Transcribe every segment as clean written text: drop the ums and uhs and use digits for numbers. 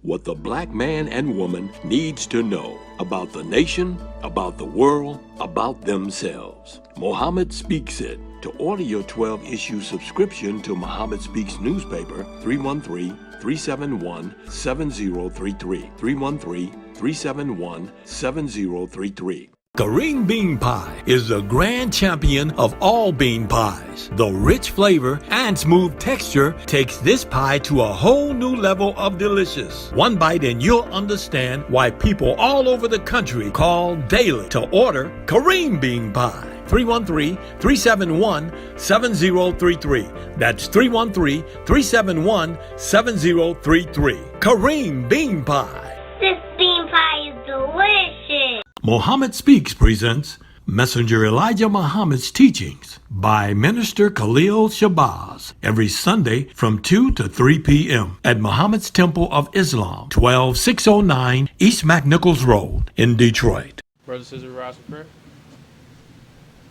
what the black man and woman needs to know about the nation, about the world, about themselves. Muhammad Speaks It. To order your 12-issue subscription to Muhammad Speaks newspaper, 313-371-7033. 313-371-7033. Kareem Bean Pie is the grand champion of all bean pies. The rich flavor and smooth texture takes this pie to a whole new level of delicious. One bite and you'll understand why people all over the country call daily to order Kareem Bean Pie. 313-371-7033. That's 313-371-7033. Kareem Bean Pie. This bean pie is delicious. Muhammad Speaks presents Messenger Elijah Muhammad's Teachings by Minister Khalil Shabazz every Sunday from 2 to 3 p.m. at Muhammad's Temple of Islam, 12609 East McNichols Road in Detroit. Brothers and sisters, rise for prayer.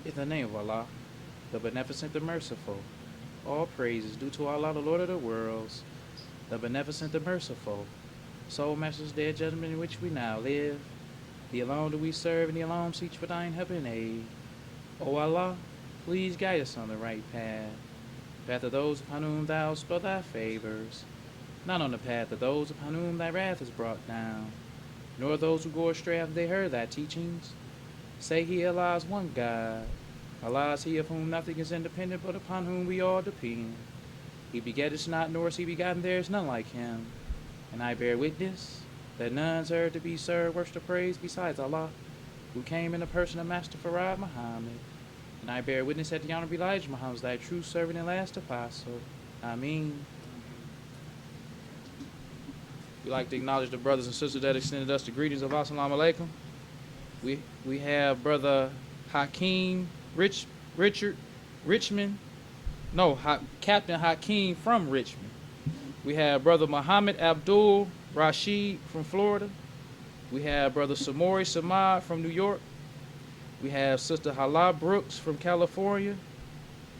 In the name of Allah, the Beneficent, the Merciful, all praise is due to Allah, the Lord of the worlds, the Beneficent, the Merciful, Soul Master's Day of Judgment in which we now live. The alone do we serve, and the alone seek for thine help and aid. O Allah, please guide us on the right path, path of those upon whom thou bestow thy favors, not on the path of those upon whom thy wrath is brought down, nor those who go astray after they heard thy teachings. Say he, Allah is one God. Allah is he of whom nothing is independent, but upon whom we all depend. He begetteth not, nor is he begotten, there is none like him. And I bear witness that none deserve to be served, worship, or praise besides Allah, who came in the person of Master Farad Muhammad. And I bear witness that the Honorable Elijah Muhammad is thy true servant and last apostle. Ameen. We'd like to acknowledge the brothers and sisters that extended us the greetings of Assalamu alaikum. We have Brother Hakeem Captain Hakeem from Richmond. We have Brother Muhammad Abdul Rashid from Florida. We have Brother Samori Samad from New York. We have Sister Hala Brooks from California.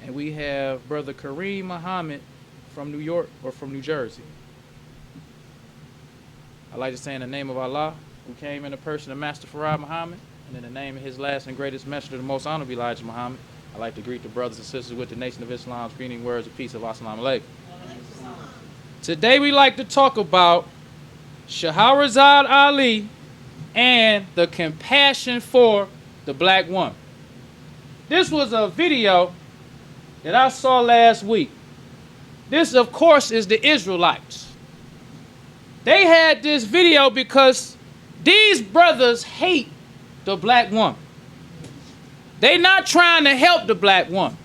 And we have Brother Kareem Muhammad from New York, or from New Jersey. I'd like to say in the name of Allah, who came in the person of Master Farad Muhammad, and in the name of his last and greatest messenger, the most honorable Elijah Muhammad, I'd like to greet the brothers and sisters with the Nation of Islam's greeting words of peace of Assalamu alaikum. Today we like to talk about Shahrazad Ali and the compassion for the black woman. This was a video that I saw last week. This, of course, is the Israelites. They had this video because these brothers hate the black woman. They not trying to help the black woman.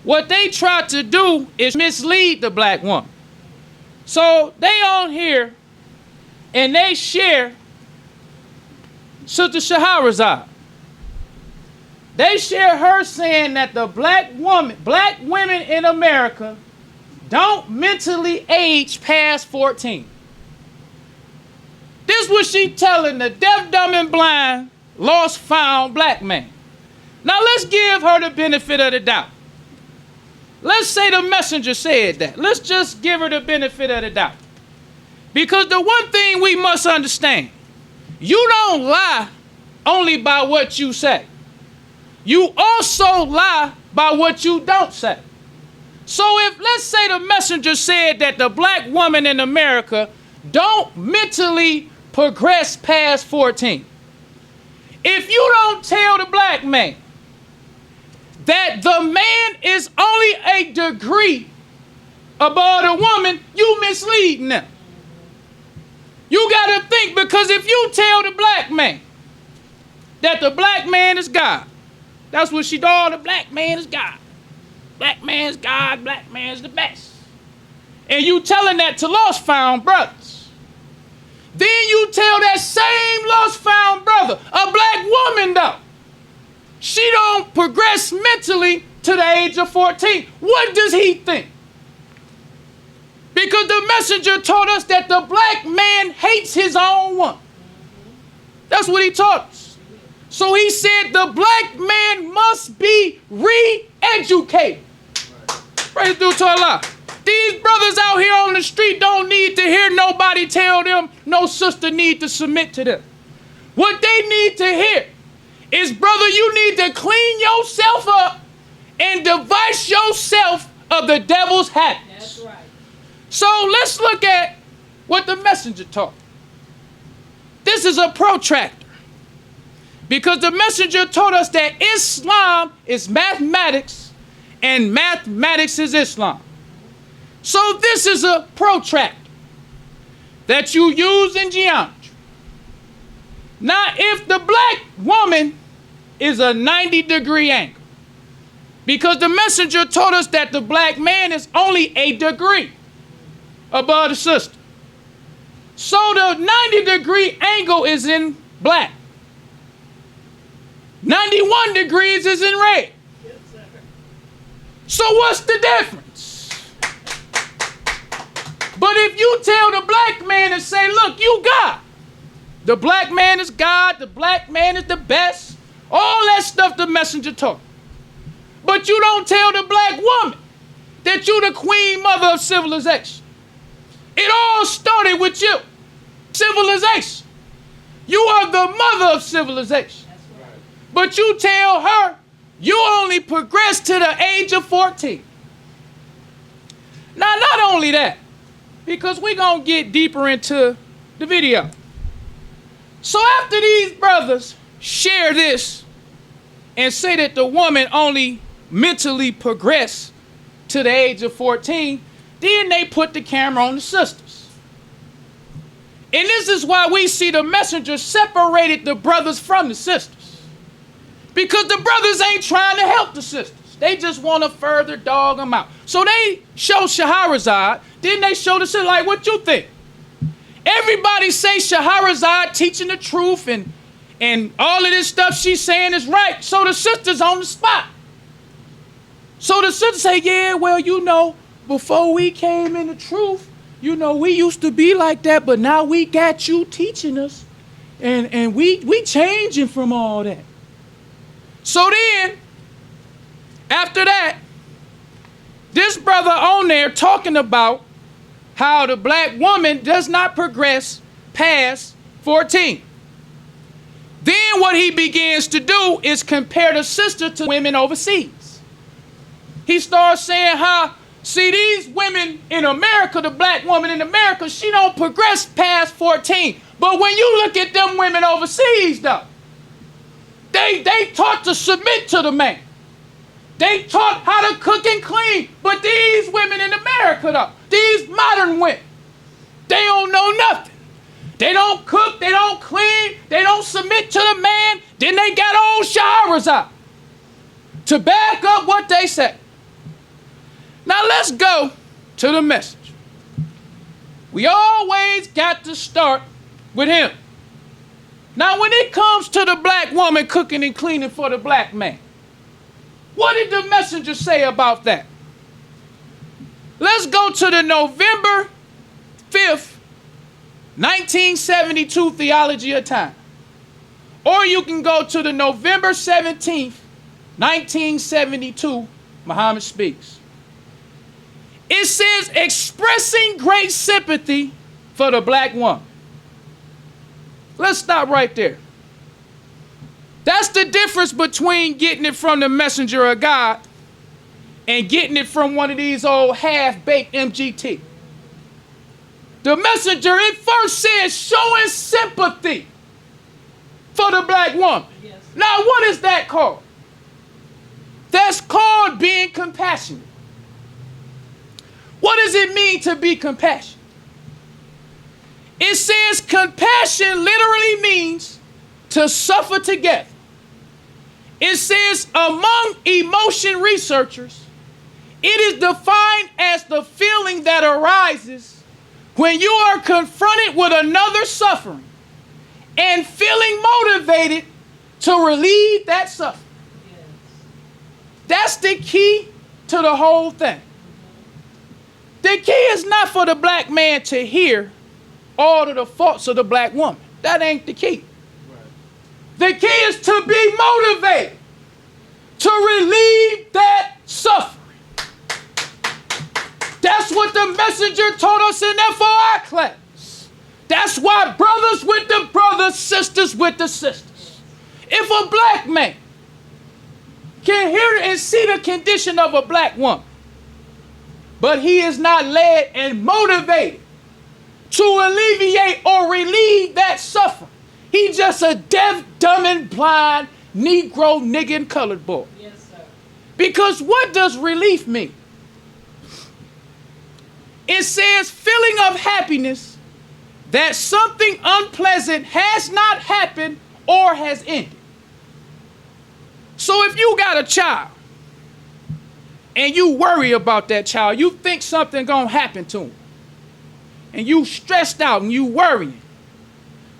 What they try to do is mislead the black woman. So they on here and they share Sister Shahrazad. They share her saying that the black women in America don't mentally age past 14. This was she telling the deaf, dumb, and blind, lost, found black man. Now let's give her the benefit of the doubt. Let's say the messenger said that. Let's just give her the benefit of the doubt. Because the one thing we must understand, you don't lie only by what you say. You also lie by what you don't say. So if, let's say the messenger said that the black woman in America don't mentally progress past 14. If you don't tell the black man that the man is only a degree above the woman, you misleading them. You got to think, because if you tell the black man that the black man is God, that's what she told, the black man is God. Black man's God, black man's the best. And you telling that to lost found brothers. Then you tell that same lost found brother, a black woman though, she don't progress mentally to the age of 14. What does he think? Because the messenger told us that the black man hates his own woman. That's what he taught us. So he said the black man must be re-educated. Praise due to Allah. These brothers out here on the street don't need to hear nobody tell them no sister need to submit to them. What they need to hear is, brother, you need to clean yourself up and divest yourself of the devil's habits. That's right. So let's look at what the messenger taught. This is a protractor, because the messenger told us that Islam is mathematics and mathematics is Islam. So this is a protractor that you use in geometry. Now, if the black woman is a 90-degree angle, because the messenger told us that the black man is only a degree above the sister. So the 90-degree angle is in black. 91 degrees is in red. Yes, sir. So what's the difference? But if you tell the black man and say, look, you God. The black man is God. The black man is the best. All that stuff the messenger taught. But you don't tell the black woman that you the queen mother of civilization. It all started with you. Civilization. You are the mother of civilization. That's right. But you tell her you only progress to the age of 14. Now, not only that, because we're going to get deeper into the video. So after these brothers share this and say that the woman only mentally progressed to the age of 14, then they put the camera on the sisters. And this is why we see the messenger separated the brothers from the sisters. Because the brothers ain't trying to help the sisters. They just want to further dog them out. So they show Shahrazad, then they show the sisters, like, what you think? Everybody say Shahrazad teaching the truth and all of this stuff she's saying is right. So the sisters on the spot. So the sisters say, yeah, well, you know, before we came in the truth, you know, we used to be like that, but now we got you teaching us. And we changing from all that. So then, after that, this brother on there talking about how the black woman does not progress past 14. Then what he begins to do is compare the sister to women overseas. He starts saying how, see, these women in America, the black woman in America, she don't progress past 14. But when you look at them women overseas, though, they taught to submit to the man. They taught how to cook and clean. But these women in America, though, these modern women, they don't know nothing. They don't cook, they don't clean, they don't submit to the man. Then they got old Shahrazad to back up what they say. Now let's go to the message. We always got to start with him. Now when it comes to the black woman cooking and cleaning for the black man, what did the messenger say about that? Let's go to the November 5th, 1972 Theology of Time. Or you can go to the November 17th, 1972 Muhammad Speaks. It says, expressing great sympathy for the black woman. Let's stop right there. That's the difference between getting it from the messenger of God and getting it from one of these old half-baked MGT. The messenger, it first says showing sympathy for the black woman. Yes. Now, what is that called? That's called being compassionate. What does it mean to be compassionate? It says compassion literally means to suffer together. It says among emotion researchers, it is defined as the feeling that arises when you are confronted with another suffering and feeling motivated to relieve that suffering. Yes. That's the key to the whole thing. The key is not for the black man to hear all of the faults of the black woman. That ain't the key. The key is to be motivated to relieve that suffering. That's what the messenger taught us in FOI class. That's why brothers with the brothers, sisters with the sisters. If a black man can hear and see the condition of a black woman, but he is not led and motivated to alleviate or relieve that suffering, he just a deaf, dumb, and blind Negro, nigga, and colored boy. Yes, sir. Because what does relief mean? It says feeling of happiness that something unpleasant has not happened or has ended. So if you got a child and you worry about that child, you think something gonna happen to him, and you stressed out and you worrying,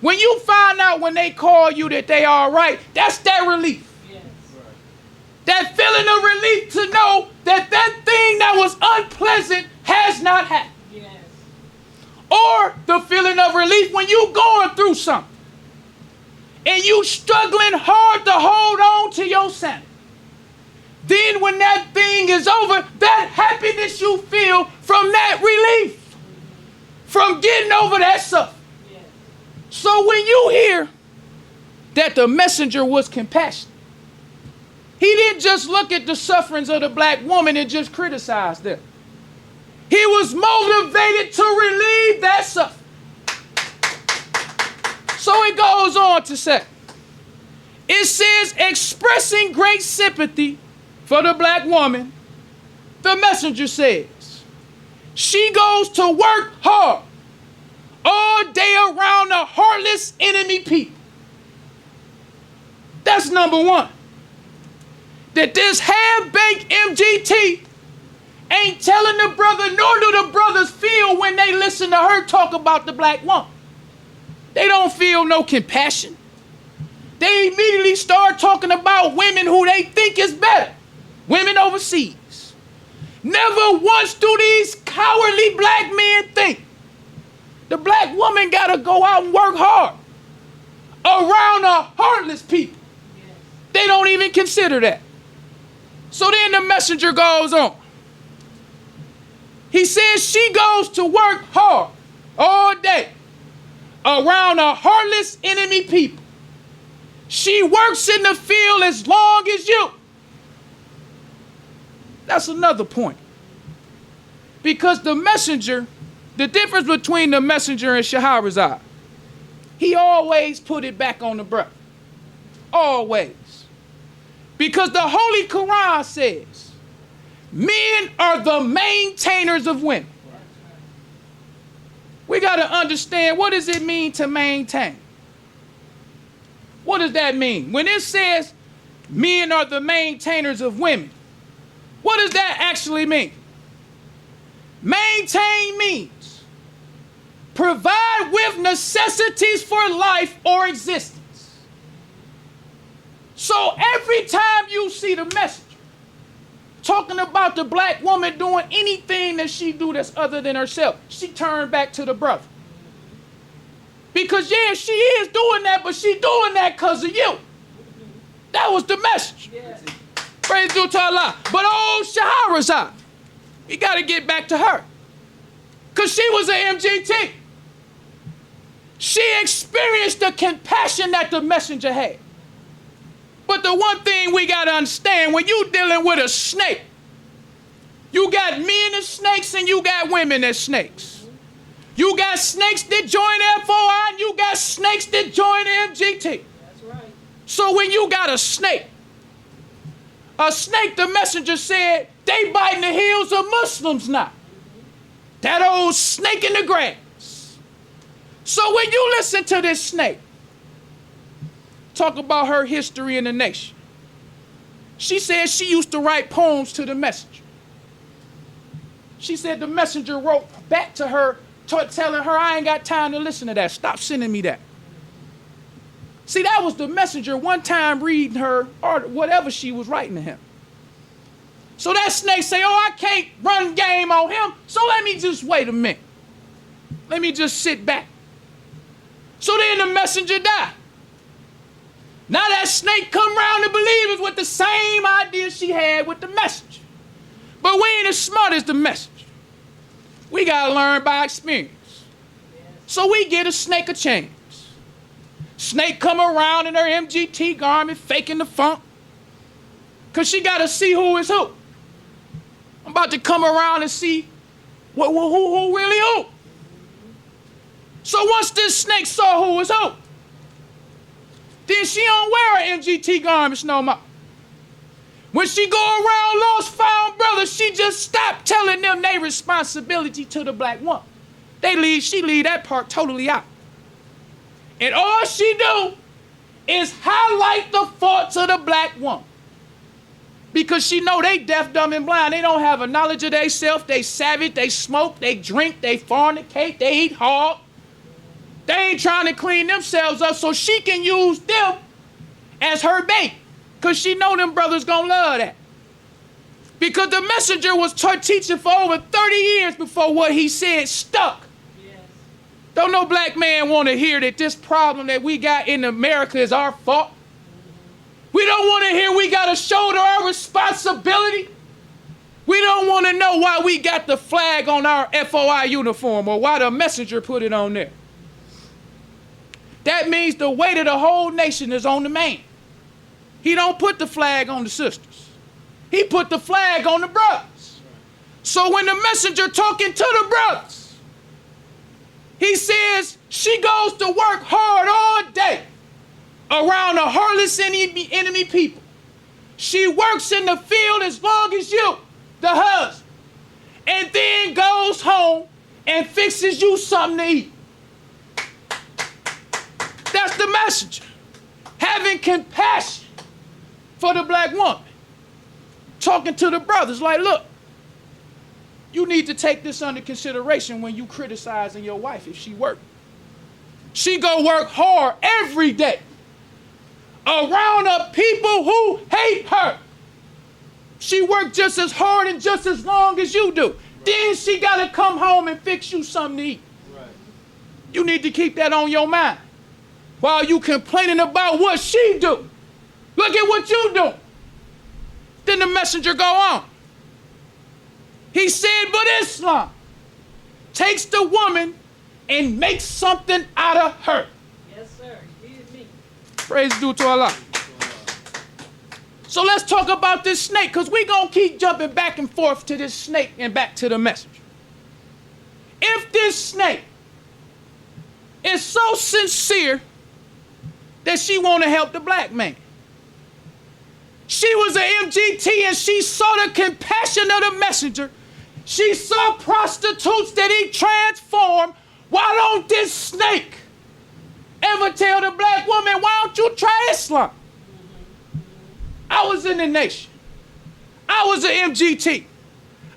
when you find out when they call you that they all right, that's that relief. Yes. That feeling of relief to know that that thing that was unpleasant has not happened. Yes. Or the feeling of relief when you going through something and you struggling hard to hold on to your sanity. Then when that thing is over, that happiness you feel from that relief, from getting over that suffering. Yes. So when you hear that the messenger was compassionate, he didn't just look at the sufferings of the black woman and just criticize them. He was motivated to relieve that suffering. So it goes on to say, it says, expressing great sympathy for the black woman, the messenger says, she goes to work hard all day around the heartless enemy people. That's number one. That this half-baked MGT ain't telling the brother, nor do the brothers feel when they listen to her talk about the black woman. They don't feel no compassion. They immediately start talking about women who they think is better. Women overseas. Never once do these cowardly black men think the black woman gotta go out and work hard around the heartless people. Yes. They don't even consider that. So then the messenger goes on. He says she goes to work hard all day around the heartless enemy people. She works in the field as long as you. That's another point. Because the messenger, the difference between the messenger and Shahrazad, he always put it back on the brother. Always. Because the Holy Quran says, men are the maintainers of women. We got to understand, what does it mean to maintain? What does that mean? When it says men are the maintainers of women, what does that actually mean? Maintain means provide with necessities for life or existence. So every time you see the messenger talking about the black woman doing anything that she do that's other than herself, she turned back to the brother. Because yeah, she is doing that, but she doing that because of you. That was the message. Yes. Praise to Allah. But old Shahrazad, we got to get back to her. Because she was an MGT. She experienced the compassion that the messenger had. But the one thing we got to understand, when you dealing with a snake, you got men as snakes and you got women as snakes. You got snakes that join FOI and you got snakes that join MGT. That's right. So when you got a snake, the messenger said, they biting the heels of Muslims now. That old snake in the grass. So when you listen to this snake talk about her history in the nation, she said she used to write poems to the messenger. She said the messenger wrote back to her telling her, I ain't got time to listen to that. Stop sending me that. See, that was the messenger one time reading her or whatever she was writing to him. So that snake say, oh, I can't run game on him, so let me just wait a minute. Let me just sit back. So then the messenger died. Now that snake come round to believers with the same idea she had with the messenger. But we ain't as smart as the messenger. We got to learn by experience. So we get a snake a chance. Snake come around in her MGT garment, faking the funk. Because she got to see who is who. I'm about to come around and see who really who. So once this snake saw who was who, then she don't wear her MGT garments no more. When she go around lost found brothers, she just stopped telling them their responsibility to the black woman. She leave that part totally out. And all she do is highlight the faults of the black woman. Because she know they deaf, dumb, and blind. They don't have a knowledge of themselves. They savage, they smoke, they drink, they fornicate, they eat hog. They ain't trying to clean themselves up so she can use them as her bait. Because she know them brothers gonna love that. Because the messenger was teaching for over 30 years before what he said stuck. Yes. Don't no black man want to hear that this problem that we got in America is our fault. We don't want to hear we got to shoulder our responsibility. We don't want to know why we got the flag on our FOI uniform or why the messenger put it on there. That means the weight of the whole nation is on the man. He don't put the flag on the sisters. He put the flag on the brothers. So when the messenger talking to the brothers, he says she goes to work hard all day around the heartless enemy people. She works in the field as long as you, the husband, and then goes home and fixes you something to eat. That's the messenger. Having compassion for the black woman. Talking to the brothers like, look, you need to take this under consideration when you criticizing your wife if she work. She go work hard every day around the people who hate her. She work just as hard and just as long as you do. Right. Then she got to come home and fix you something to eat. Right. You need to keep that on your mind while you complaining about what she do. Look at what you do. Then the messenger go on. He said, but Islam takes the woman and makes something out of her. Yes, sir. Excuse me. Praise due to Allah. So let's talk about this snake, because we're going to keep jumping back and forth to this snake and back to the messenger. If this snake is so sincere that she want to help the black man, she was an MGT and she saw the compassion of the messenger. She saw prostitutes that he transformed. Why don't this snake ever tell the black woman, why don't you try Islam? I was in the nation. I was an MGT.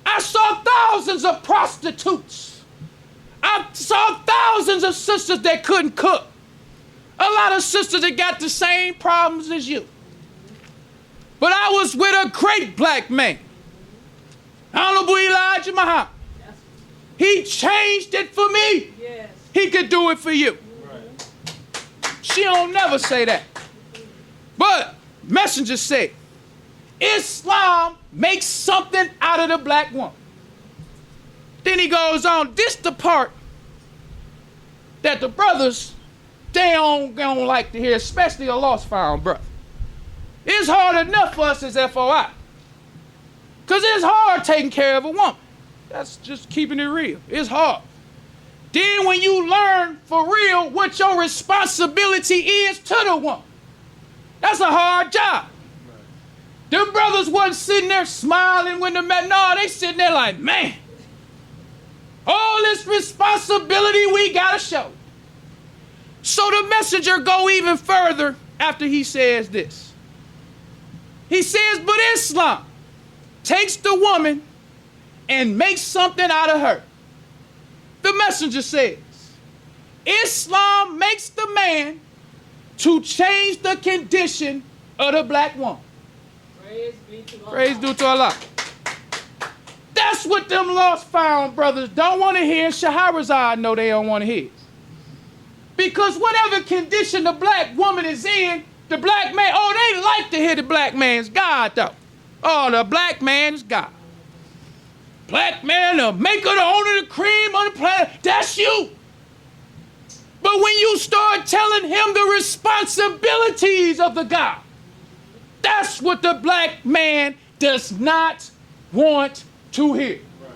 I saw thousands of prostitutes. I saw thousands of sisters that couldn't cook. A lot of sisters that got the same problems as you. But I was with a great black man, Honorable Elijah Muhammad. He changed it for me. Yes. He could do it for you. Right. She don't never say that. But messenger said, Islam makes something out of the black woman. Then he goes on, this the part that the brothers, they don't like to hear, especially a lost found brother. It's hard enough for us as FOI. Because it's hard taking care of a woman. That's just keeping it real. It's hard. Then when you learn for real what your responsibility is to the woman, that's a hard job. Right. Them brothers wasn't sitting there smiling when they met. No, they sitting there like, man, all this responsibility we gotta show. So the messenger go even further after he says this. He says, but Islam takes the woman and makes something out of her. The messenger says, Islam makes the man to change the condition of the black woman. Praise be to Allah. Praise due to Allah. That's what them lost found brothers don't want to hear. Shahrazad know they don't want to hear. Because whatever condition the black woman is in, the black man, oh, they like to hear the black man's God, though. Oh, the black man's God. Black man, the maker, the owner of the cream on the planet, that's you. But when you start telling him the responsibilities of the God, that's what the black man does not want to hear. Right.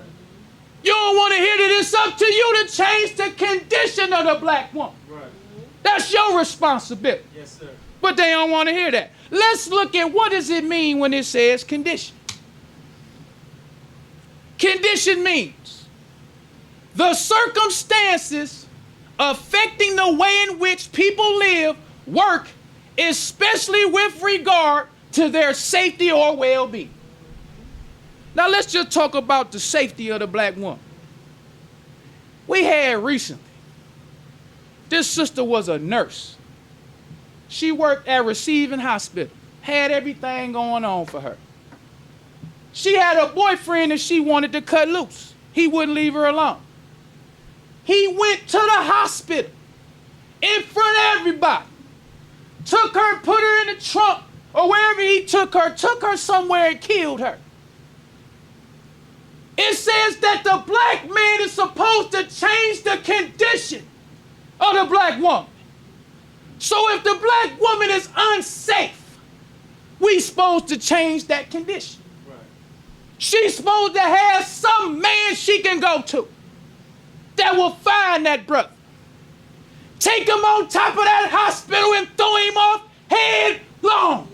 You don't want to hear that it's up to you to change the condition of the black woman. Right. That's your responsibility. Yes, sir. But they don't want to hear that. Let's look at what does it mean when it says condition. Condition means the circumstances affecting the way in which people live, work, especially with regard to their safety or well-being. Now let's just talk about the safety of the black woman. We had recently, this sister was a nurse. She worked at Receiving Hospital, had everything going on for her. She had a boyfriend that she wanted to cut loose. He wouldn't leave her alone. He went to the hospital in front of everybody, took her, put her in the trunk, or wherever he took her somewhere and killed her. It says that the black man is supposed to change the condition of the black woman. So if the black woman is unsafe, we supposed to change that condition. Right. She's supposed to have some man she can go to that will find that brother, take him on top of that hospital and throw him off headlong.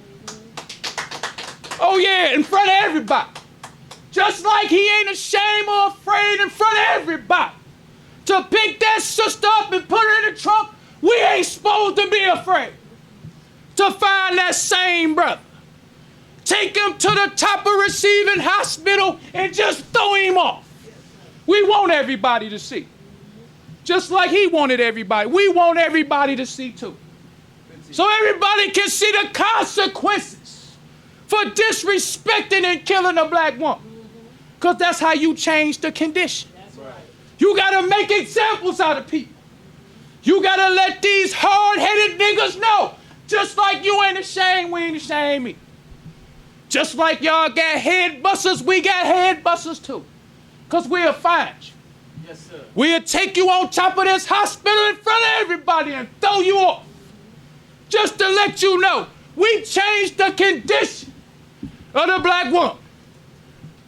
Oh yeah, in front of everybody. Just like he ain't ashamed or afraid in front of everybody to pick that sister up and put her in the trunk, we ain't supposed to be afraid to find that same brother. Take him to the top of Receiving Hospital and just throw him off. We want everybody to see. Just like he wanted everybody. We want everybody to see too. So everybody can see the consequences for disrespecting and killing a black woman. Because that's how you change the condition. That's right. You got to make examples out of people. You got to let these hard-headed niggas know. Just like you ain't ashamed, we ain't ashamed me. Just like y'all got head busters, we got head busters too. Because we'll find you. Yes, sir. We'll take you on top of this hospital in front of everybody and throw you off. Just to let you know, we changed the condition of the black woman.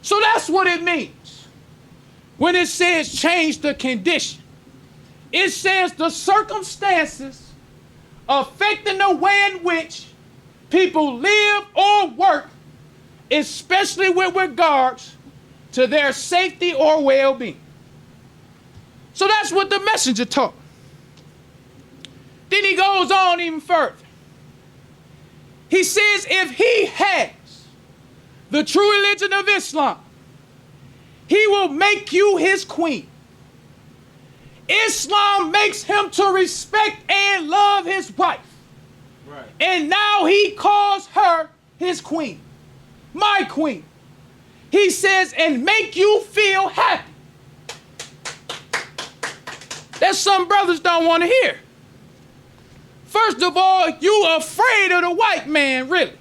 So that's what it means when it says change the condition. It says the circumstances affecting the way in which people live or work, especially with regards to their safety or well-being. So that's what the messenger taught. Then he goes on even further. He says if he has the true religion of Islam, he will make you his queen. Islam makes him to respect and love his wife. Right. And now he calls her his queen, my queen. He says, and make you feel happy. That some brothers don't want to hear. First of all, you afraid of the white man, really.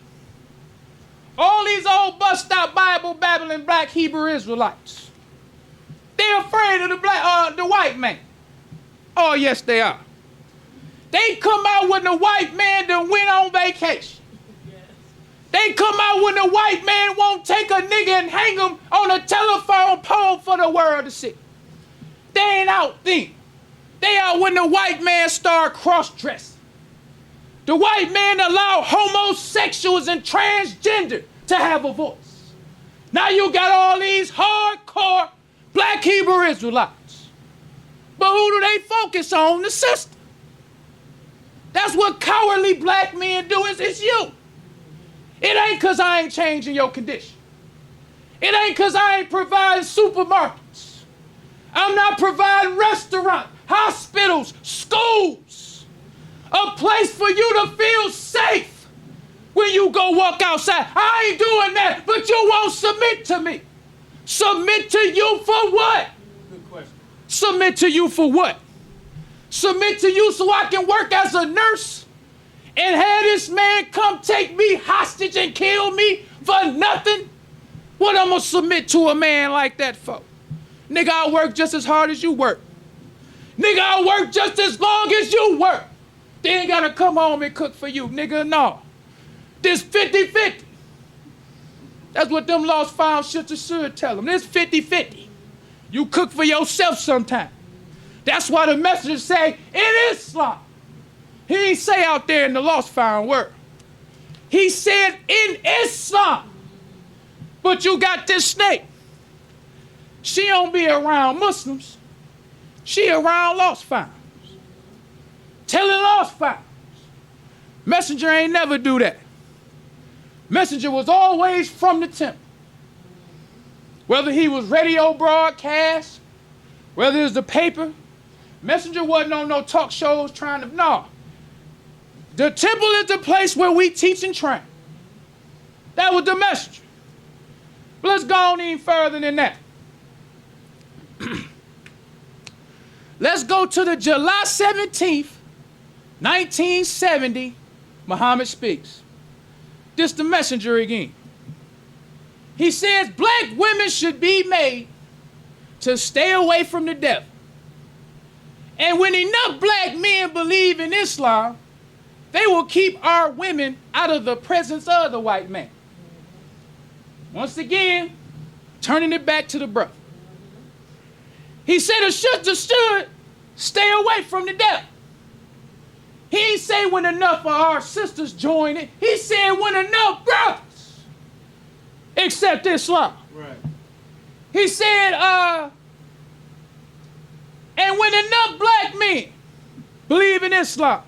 All these old bust-out Bible babbling black Hebrew Israelites, they're afraid of the white man. Oh, yes, they are. They come out when the white man done went on vacation. Yes. They come out when the white man won't take a nigga and hang him on a telephone pole for the world to see. They ain't out then. They out when the white man start cross-dressing. The white man allow homosexuals and transgender to have a voice. Now you got all these hardcore black Hebrew Israelites. But who do they focus on? The sister. That's what cowardly black men do, it's you. It ain't because I ain't changing your condition. It ain't because I ain't providing supermarkets. I'm not providing restaurants, hospitals, schools. A place for you to feel safe when you go walk outside. I ain't doing that, but you won't submit to me. Submit to you for what? Good question. Submit to you for what? Submit to you so I can work as a nurse and have this man come take me hostage and kill me for nothing? What I'm gonna submit to a man like that for? Nigga, I'll work just as hard as you work. Nigga, I'll work just as long as you work. They ain't gotta come home and cook for you, nigga, no. This 50-50. That's what them lost found sisters should tell them. This 50-50. You cook for yourself sometime. That's why the messenger say in Islam. He ain't say out there in the lost found word. He said in Islam. But you got this snake. She don't be around Muslims. She around lost founds. Telling lost founds. Messenger ain't never do that. Messenger was always from the temple. Whether he was radio broadcast, whether it was the paper, Messenger wasn't on no talk shows trying to, no. The temple is the place where we teach and train. That was the messenger. But let's go on even further than that. Let's go to the July 17th, 1970, Muhammad speaks. This the messenger again. He says black women should be made to stay away from the devil. And when enough black men believe in Islam, they will keep our women out of the presence of the white man. Once again, turning it back to the brother. He said a sister should stay away from the devil. He ain't say when enough of our sisters join it. He said when enough brothers accept Islam. Right. He said, and when enough black men believe in Islam,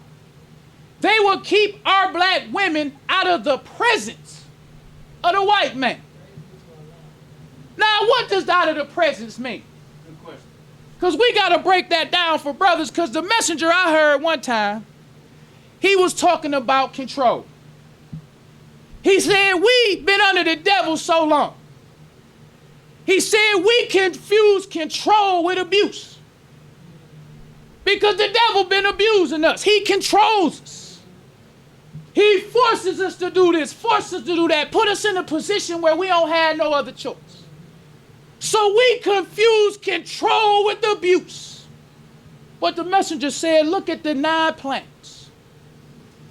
they will keep our black women out of the presence of the white man. Now, what does out of the presence mean? Good question. Because we got to break that down for brothers, because the messenger I heard one time, he was talking about control. He said, we've been under the devil so long. He said, we confuse control with abuse. Because the devil been abusing us. He controls us. He forces us to do this, forces us to do that, put us in a position where we don't have no other choice. So we confuse control with abuse. But the messenger said, look at the 9 planets.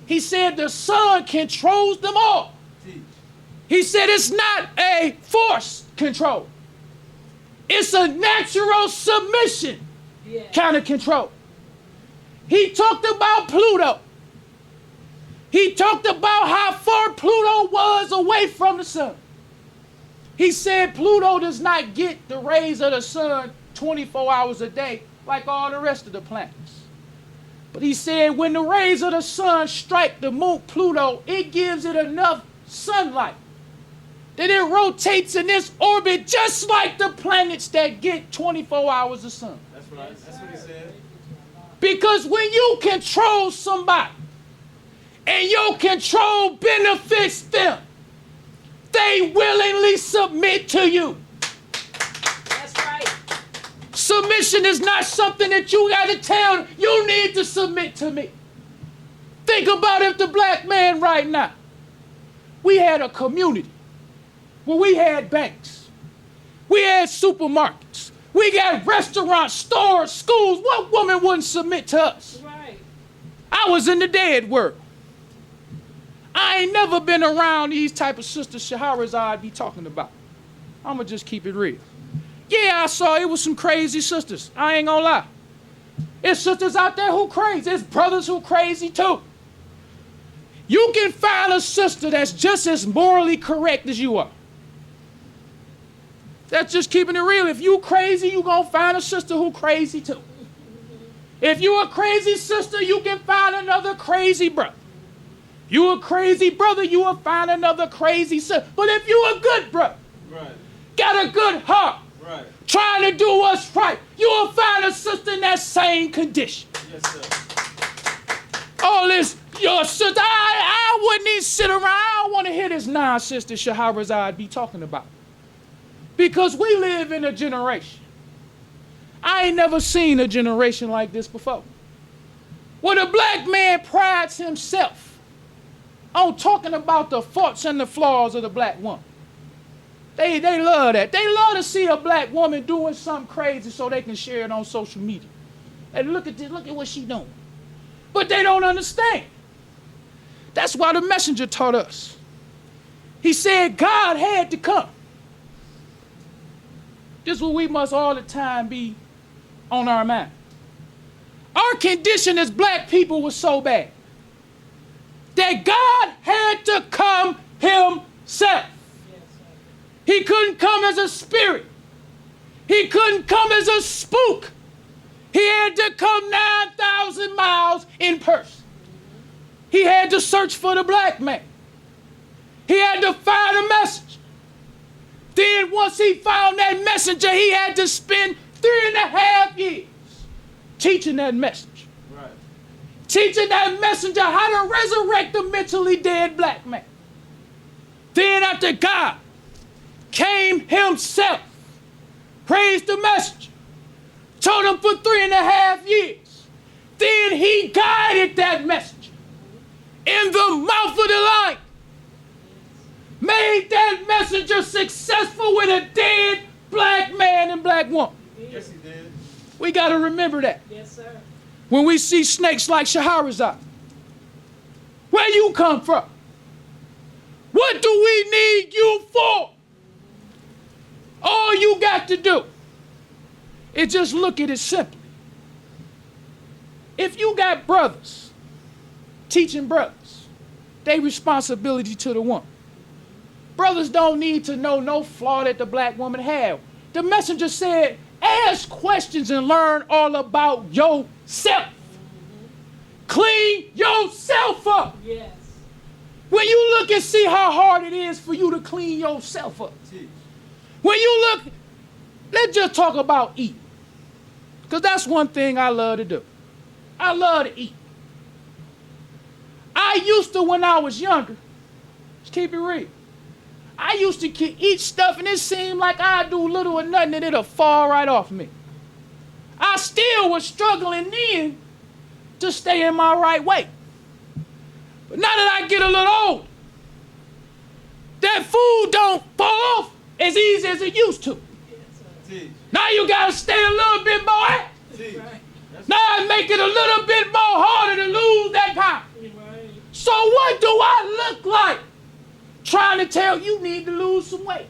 He said the sun controls them all. He said it's not a forced control. It's a natural submission kind of control. He talked about Pluto. He talked about how far Pluto was away from the sun. He said Pluto does not get the rays of the sun 24 hours a day like all the rest of the planets. But he said when the rays of the sun strike the moon Pluto, it gives it enough sunlight that it rotates in this orbit just like the planets that get 24 hours of sun. That's right. That's what he said. Because when you control somebody and your control benefits them, they willingly submit to you. That's right. Submission is not something that you got to tell you need to submit to me. Think about if the black man right now, we had a community where we had banks, we had supermarkets, we got restaurants, stores, schools. What woman wouldn't submit to us? Right. I was in the dead world. I ain't never been around these type of sisters Shahrazad be talking about. I'm going to just keep it real. Yeah, I saw it was some crazy sisters. I ain't going to lie. There's sisters out there who crazy. There's brothers who crazy too. You can find a sister that's just as morally correct as you are. That's just keeping it real. If you crazy, you going to find a sister who crazy too. If you a crazy sister, you can find another crazy brother. You a crazy brother, you will find another crazy sister. But if you a good brother, Right. got a good heart, Right. trying to do what's right, you will find a sister in that same condition. Yes, sir. All this, your sister, I wouldn't even sit around. I don't want to hear this nonsense that Shahrazad be talking about. Because we live in a generation. I ain't never seen a generation like this before. Where the black man prides himself on talking about the faults and the flaws of the black woman. They love that. They love to see a black woman doing something crazy so they can share it on social media. And look at this, look at what she doing. But they don't understand. That's why the messenger taught us. He said God had to come. This is what we must all the time be on our mind. Our condition as black people was so bad that God had to come himself. He couldn't come as a spirit. He couldn't come as a spook. He had to come 9,000 miles in person. He had to search for the black man. He had to find a messenger. Then once he found that messenger, he had to spend 3.5 years teaching that messenger. Right. Teaching that messenger how to resurrect a mentally dead black man. Then after God came himself, praised the messenger, told him for 3.5 years. Then he guided that messenger in the mouth of the lion, made that messenger successful with a dead black man and black woman. Yes, he did. We got to remember that. Yes, sir. When we see snakes like Shahrazad, where you come from? What do we need you for? All you got to do is just look at it simply. If you got brothers teaching brothers, they responsibility to the woman. Brothers don't need to know no flaw that the black woman had. The messenger said, ask questions and learn all about yourself. Clean yourself up. Yes. When you look and see how hard it is for you to clean yourself up. Teach. When you look, let's just talk about eating. Because that's one thing I love to do. I love to eat. I used to, when I was younger, let's keep it real, I used to eat stuff and it seemed like I'd do little or nothing and it'll fall right off me. I still was struggling then to stay in my right way. But now that I get a little older, that food don't fall off as easy as it used to. Teach. Now you gotta stay a little bit more active. Teach. Right. Now I make it a little bit more harder to lose that power. Right. So what do I look like trying to tell you need to lose some weight?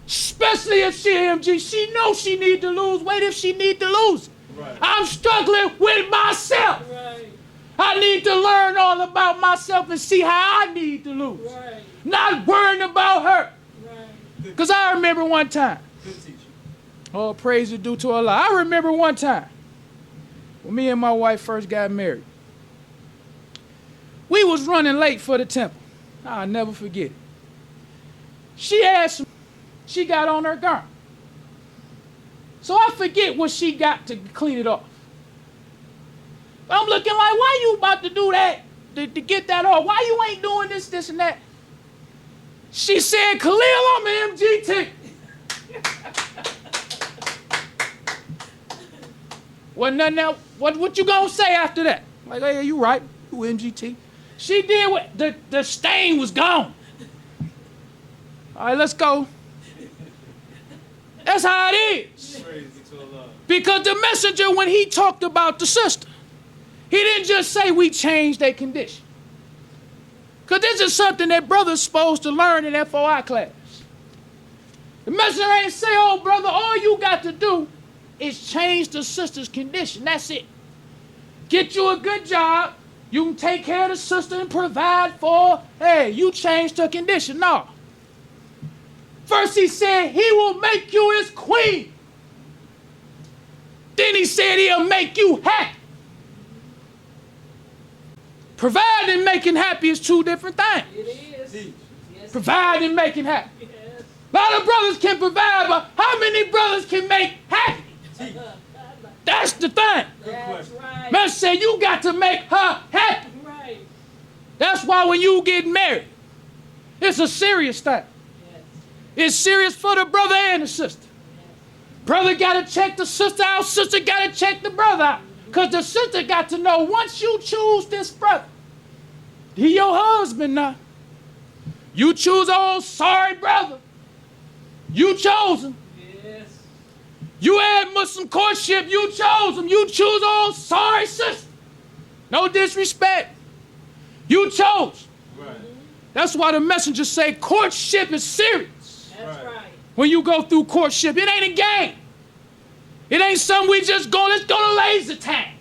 Especially if she MG, she knows she need to lose weight if she need to lose it. Right. I'm struggling with myself. Right. I need to learn all about myself and see how I need to lose. Right. Not worrying about her. Right. Because I remember one time, Good teacher. oh, praise is due to Allah. I remember one time when me and my wife first got married. We was running late for the temple. I'll never forget it. She asked me, she got on her garment. So I forget what she got to clean it off. I'm looking like, why you about to do that, to get that off? Why you ain't doing this, and that? She said, Khalil, I'm an MGT. Wasn't nothing else. What you gonna say after that? Like, hey, you right, you MGT. She did what, the stain was gone. All right, let's go. That's how it is. Praise to Allah. Because the messenger, when he talked about the sister, he didn't just say we changed their condition. Because this is something that brothers supposed to learn in FOI class. The messenger ain't say, oh, brother, all you got to do is change the sister's condition. That's it. Get you a good job. You can take care of the sister and provide for, hey, you changed her condition. No. First he said, he will make you his queen. Then he said he'll make you happy. Providing and making happy is two different things. It is. Teach. Yes. Providing and making happy. Yes. A lot of brothers can provide, but how many brothers can make happy? Teach. That's the thing. Good That's question. right. Man said you got to make her happy. Right. That's why when you get married, it's a serious thing. Yes. It's serious for the brother and the sister. Brother got to check the sister out, sister got to check the brother out. Because the sister got to know once you choose this brother, he your husband now. You choose old sorry brother, You chose them. Yes. You had Muslim courtship. You chose them. You choose all. Sorry, sister. No disrespect. You chose. Right. That's why the messengers say courtship is serious. That's right. When you go through courtship, it ain't a game. It ain't something we just go, let's go to laser tag.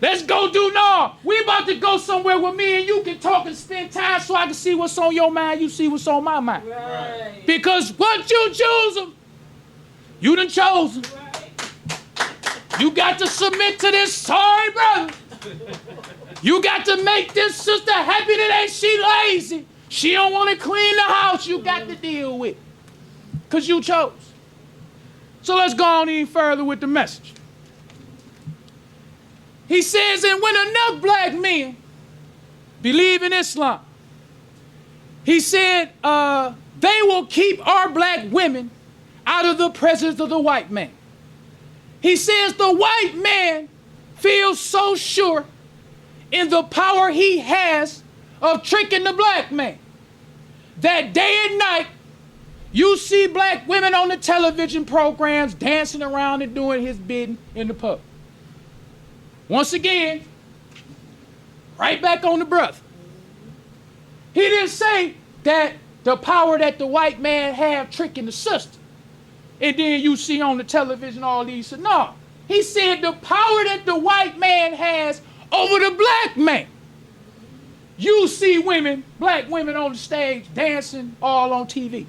Let's go do no. We about to go somewhere where me and you can talk and spend time so I can see what's on your mind, you see what's on my mind. Right. Because once you choose them, you done chose them. Right. You got to submit to this sorry brother. You got to make this sister happy that ain't she lazy. She don't want to clean the house. You got to deal with. Because you chose. So let's go on even further with the message. He says, and when enough black men believe in Islam, he said, they will keep our black women out of the presence of the white man. He says the white man feels so sure in the power he has of tricking the black man that day and night you see black women on the television programs dancing around and doing his bidding in the pub. Once again, right back on the brother. He didn't say that the power that the white man have tricking the sister, and then you see on the television all these. No, he said the power that the white man has over the black man. You see women, black women on the stage dancing all on TV.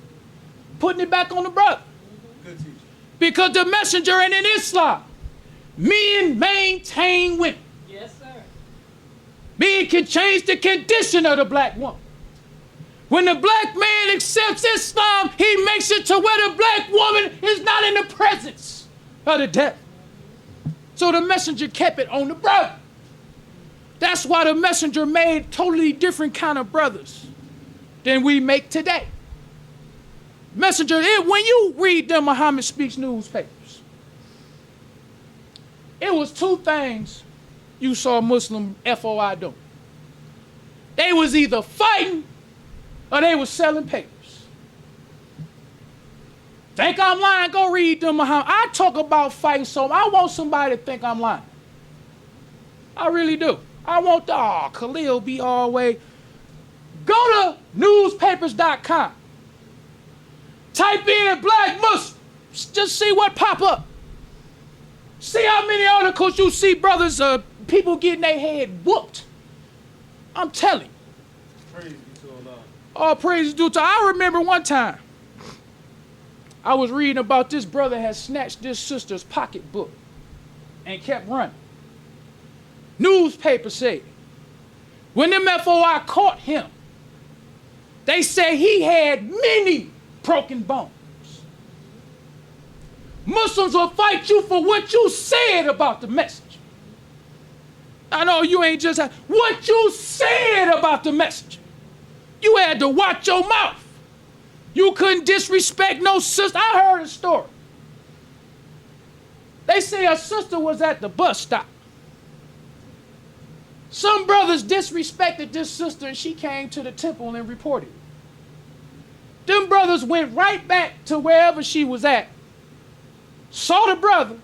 Putting it back on the brother. Good teacher. Because the messenger and in Islam, men maintain women. Yes, sir. Men can change the condition of the black woman. When the black man accepts Islam, he makes it to where the black woman is not in the presence of the devil. So the messenger kept it on the brother. That's why the messenger made totally different kind of brothers than we make today. Messenger, when you read the Muhammad Speaks newspapers, it was two things you saw Muslim FOI doing. They was either fighting or they was selling papers. Think I'm lying? Go read the Muhammad. I talk about fighting, so I want somebody to think I'm lying. I really do. I want Khalil be all the way. Go to newspapers.com. Type in black Muslims. Just see what pop up. See how many articles you see, brothers, people getting their head whooped. I'm telling you. Praise be to Allah. All praise is due to. I remember one time, I was reading about this brother had snatched this sister's pocketbook and kept running. Newspaper said, when them FOI caught him, they say he had many broken bones. Muslims will fight you for what you said about the message. I know you ain't just what you said about the message. You had to watch your mouth. You couldn't disrespect no sister. I heard a story. They say a sister was at the bus stop. Some brothers disrespected this sister and she came to the temple and reported it. Them brothers went right back to wherever she was at, saw the brother.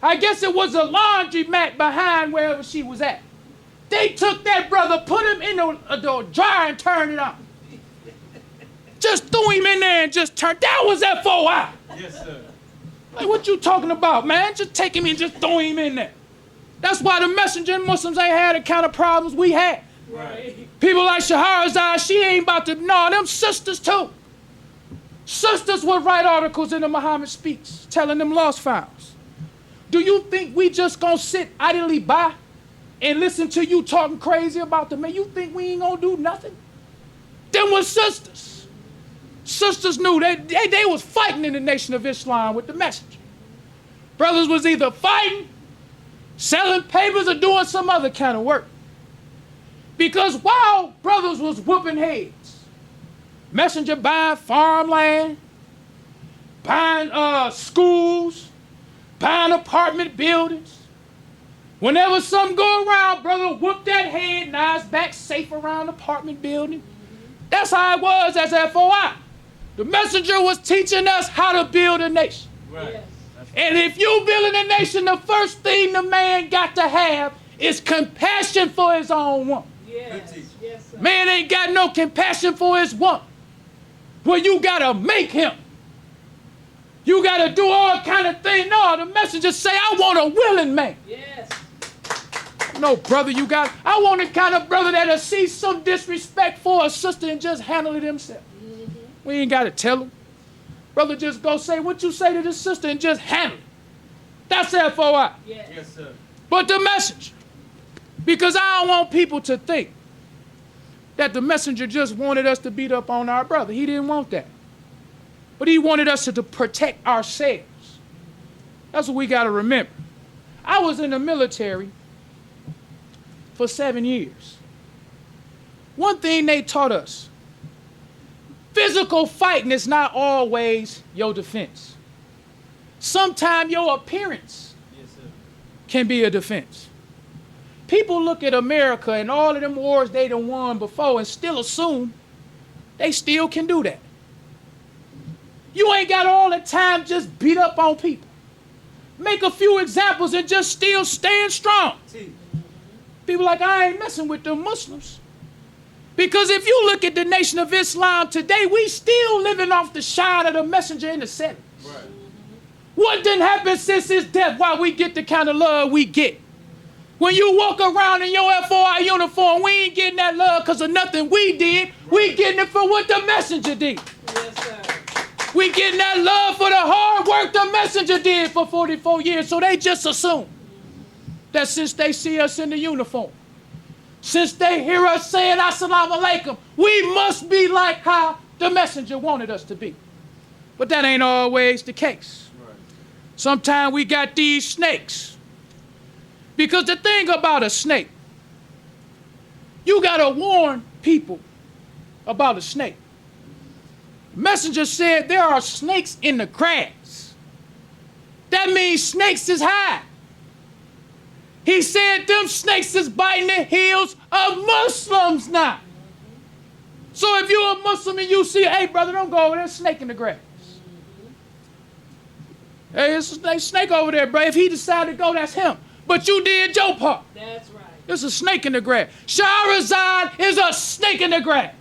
I guess it was a laundromat behind wherever she was at. They took that brother, put him in the dryer and turned it on. Just threw him in there and just turned. That was FOI. Yes, sir. Like, what you talking about, man? Just take him and just throw him in there. That's why the messenger and Muslims ain't had the kind of problems we had. Right. People like Shahrazad, she ain't about to, no, them sisters too. Sisters would write articles in the Muhammad Speaks, telling them lost files. Do you think we just gonna sit idly by and listen to you talking crazy about the man? You think we ain't gonna do nothing? Them was sisters. Sisters knew they was fighting in the Nation of Islam with the messenger. Brothers was either fighting, selling papers, or doing some other kind of work. Because while brothers was whooping heads, messenger buying farmland, buying schools, buying apartment buildings. Whenever something go around, brother whoop that head, now it's back safe around the apartment building. That's how it was as FOI. The messenger was teaching us how to build a nation. Right. Yes. And if you building a nation, the first thing the man got to have is compassion for his own woman. Yes. teacher. Yes, sir. Man ain't got no compassion for his woman. Well, you gotta make him. You gotta do all kind of things. No, the messenger say, I want a willing man. Yes. No, brother, I want the kind of brother that'll see some disrespect for a sister and just handle it himself. We ain't gotta tell him. Brother, just go say what you say to this sister and just handle it. That's FOI. Yes. Yes, sir. But the message, because I don't want people to think that the messenger just wanted us to beat up on our brother. He didn't want that. But he wanted us to protect ourselves. That's what we got to remember. I was in the military for 7 years. One thing they taught us, physical fighting is not always your defense. Sometimes your appearance Yes, sir. can be a defense. People look at America and all of them wars they done won before and still assume they still can do that. You ain't got all the time just beat up on people. Make a few examples and just still stand strong. Teach. People like, I ain't messing with the Muslims. Because if you look at the Nation of Islam today, we still living off the shine of the messenger in the 70s. Right. What didn't happen since his death? Why we get the kind of love we get? When you walk around in your FOI uniform, we ain't getting that love because of nothing we did. We getting it for what the messenger did. Yes, sir. We getting that love for the hard work the messenger did for 44 years. So they just assume that since they see us in the uniform, since they hear us saying Assalamu alaikum, we must be like how the messenger wanted us to be. But that ain't always the case. Right. Sometimes we got these snakes. Because the thing about a snake, you gotta warn people about a snake. Messenger said there are snakes in the grass. That means snakes is high. He said them snakes is biting the heels of Muslims now. So if you're a Muslim and you see, hey brother, don't go over there, snake in the grass. Hey, it's a snake over there, bro. If he decided to go, that's him. But you did your part. That's right. There's a snake in the grass. Shahrazad is a snake in the grass.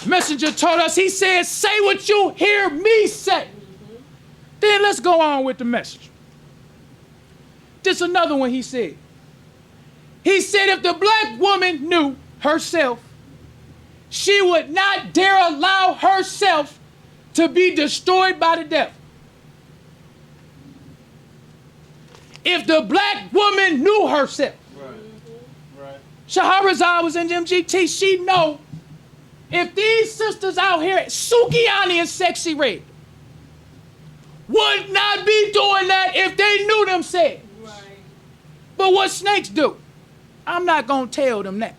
Messenger told us, he said, say what you hear me say. Then let's go on with the message. This another one he said. He said if the black woman knew herself, she would not dare allow herself to be destroyed by the devil. If the black woman knew herself, Right. Right. Shahrazad was in MGT, she know if these sisters out here, Sukiani and Sexy Red, would not be doing that if they knew themselves. Right. But what snakes do, I'm not going to tell them that.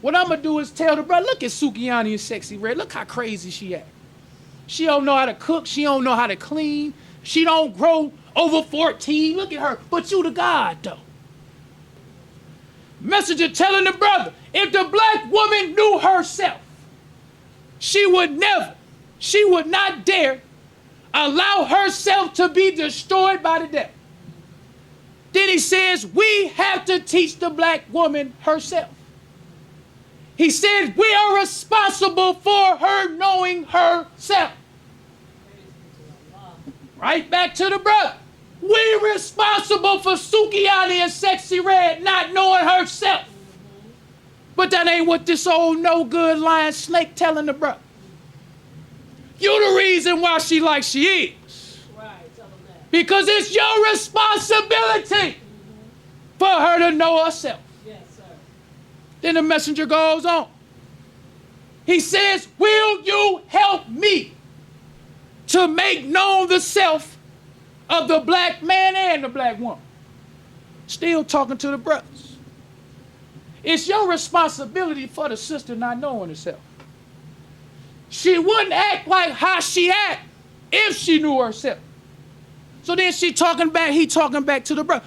What I'm going to do is tell the brother, look at Sukiani and Sexy Red. Look how crazy she act. She don't know how to cook. She don't know how to clean. She don't grow over 14. Look at her. But you the God, though. Messenger telling the brother, if the black woman knew herself, she would not dare allow herself to be destroyed by the devil. Then he says, we have to teach the black woman herself. He said, we are responsible for her knowing herself. Right back to the brother. We're responsible for Sukiani and Sexy Red not knowing herself. But that ain't what this old no good lying snake telling the brother. You the reason why she like she is. Right. Tell them that. Because it's your responsibility for her to know herself. Yes, sir. Then the messenger goes on. He says, will you help me to make known the self of the black man and the black woman? Still talking to the brothers. It's your responsibility for the sister not knowing herself. She wouldn't act like how she act if she knew herself. So then he talking back to the brother.